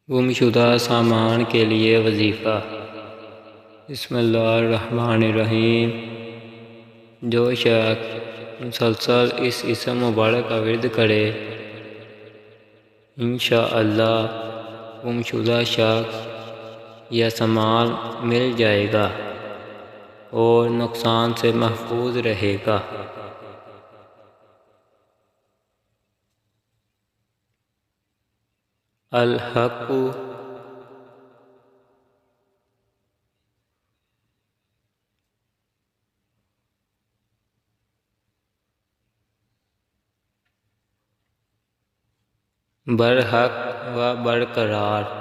گم شدہ سامان کے لیے وظیفہ۔ بسم اللہ الرحمن الرحیم۔ جو شخص مسلسل اس اسم مبارک کا ورد کرے، انشاءاللہ گم شدہ شخص یا سامان مل جائے گا اور نقصان سے محفوظ رہے گا۔ الحق برحق و برقرار۔